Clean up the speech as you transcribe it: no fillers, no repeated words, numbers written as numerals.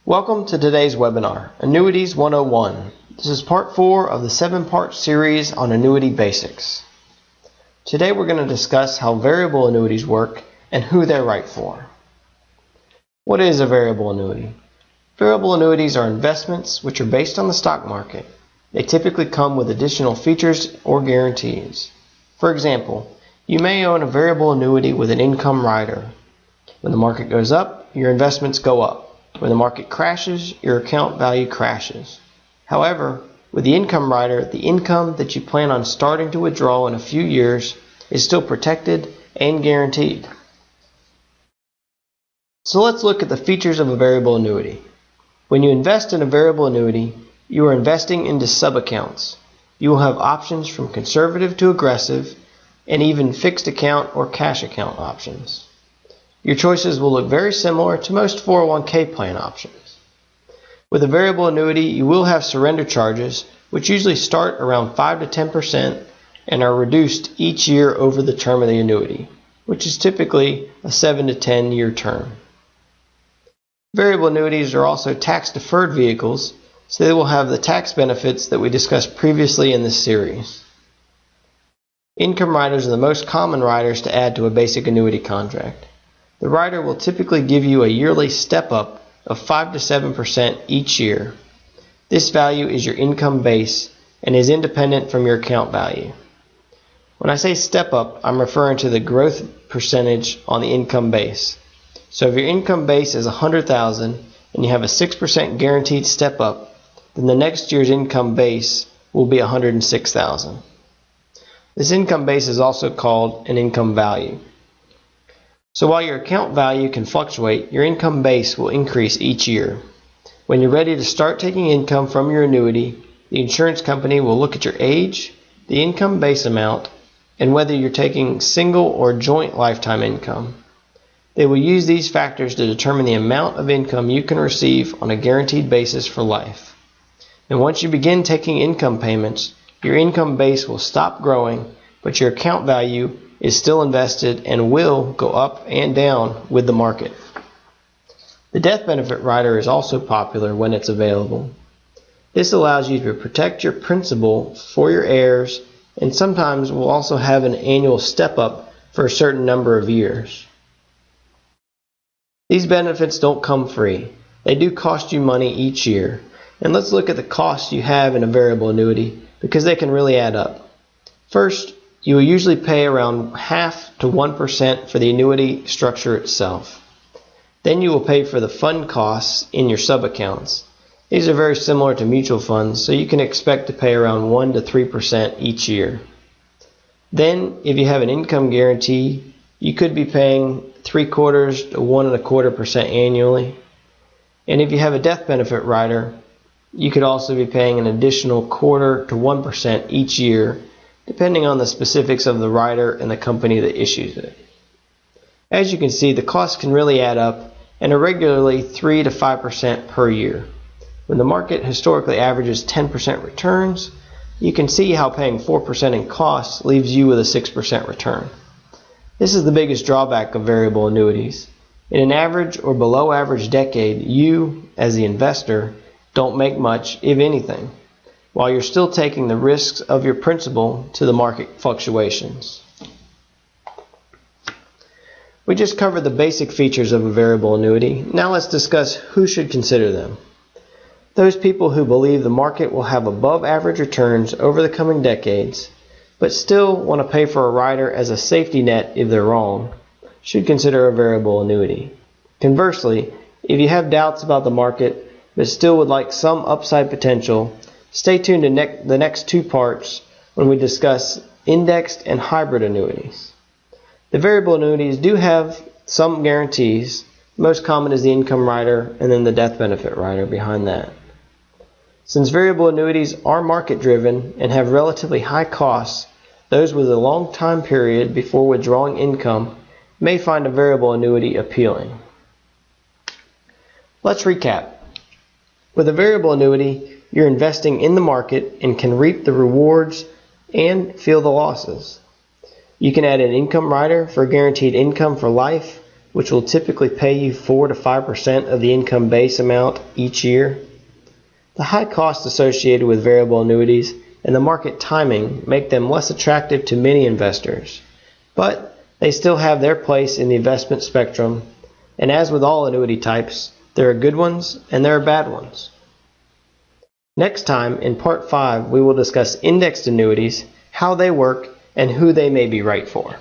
Welcome to today's webinar, Annuities 101. This is part 4 of the 7-part series on annuity basics. Today we're going to discuss how variable annuities work and who they're right for. What is a variable annuity? Variable annuities are investments which are based on the stock market. They typically come with additional features or guarantees. For example, you may own a variable annuity with an income rider. When the market goes up, your investments go up. When the market crashes, your account value crashes. However, with the income rider, the income that you plan on starting to withdraw in a few years is still protected and guaranteed. So let's look at the features of a variable annuity. When you invest in a variable annuity, you are investing into sub-accounts. You will have options from conservative to aggressive, and even fixed account or cash account options. Your choices will look very similar to most 401k plan options. With a variable annuity, you will have surrender charges, which usually start around 5 to 10% and are reduced each year over the term of the annuity, which is typically a 7 to 10 year term. Variable annuities are also tax-deferred vehicles, so they will have the tax benefits that we discussed previously in this series. Income riders are the most common riders to add to a basic annuity contract. The rider will typically give you a yearly step-up of 5 to 7% each year. This value is your income base and is independent from your account value. When I say step-up, I'm referring to the growth percentage on the income base. So if your income base is $100,000 and you have a 6% guaranteed step-up, then the next year's income base will be $106,000. This income base is also called an income value. So while your account value can fluctuate, your income base will increase each year. When you're ready to start taking income from your annuity, the insurance company will look at your age, the income base amount, and whether you're taking single or joint lifetime income. They will use these factors to determine the amount of income you can receive on a guaranteed basis for life. And once you begin taking income payments, your income base will stop growing, but your account value is still invested and will go up and down with the market. The death benefit rider is also popular when it's available. This allows you to protect your principal for your heirs, and sometimes will also have an annual step-up for a certain number of years. These benefits don't come free. They do cost you money each year. And let's look at the costs you have in a variable annuity, because they can really add up. First, you will usually pay around 0.5 to 1% for the annuity structure itself. Then you will pay for the fund costs in your sub-accounts. These are very similar to mutual funds, so you can expect to pay around 1 to 3% each year. Then, if you have an income guarantee, you could be paying 0.75 to 1.25% annually. And if you have a death benefit rider, you could also be paying an additional 0.25 to 1% each year, depending on the specifics of the rider and the company that issues it. As you can see, the costs can really add up and are regularly 3 to 5% per year. When the market historically averages 10% returns, you can see how paying 4% in costs leaves you with a 6% return. This is the biggest drawback of variable annuities. In an average or below average decade, you, as the investor, don't make much, if anything, while you're still taking the risks of your principal to the market fluctuations. We just covered the basic features of a variable annuity. Now let's discuss who should consider them. Those people who believe the market will have above average returns over the coming decades, but still want to pay for a rider as a safety net if they're wrong, should consider a variable annuity. Conversely, if you have doubts about the market, but still would like some upside potential, stay tuned to the next 2 parts when we discuss indexed and hybrid annuities. The variable annuities do have some guarantees. Most common is the income rider and then the death benefit rider behind that. Since variable annuities are market driven and have relatively high costs, those with a long time period before withdrawing income may find a variable annuity appealing. Let's recap. With a variable annuity, you're investing in the market and can reap the rewards and feel the losses. You can add an income rider for guaranteed income for life, which will typically pay you 4 to 5% of the income base amount each year. The high cost associated with variable annuities and the market timing make them less attractive to many investors, but they still have their place in the investment spectrum, and as with all annuity types, there are good ones and there are bad ones. Next time, in Part 5, we will discuss indexed annuities, how they work, and who they may be right for.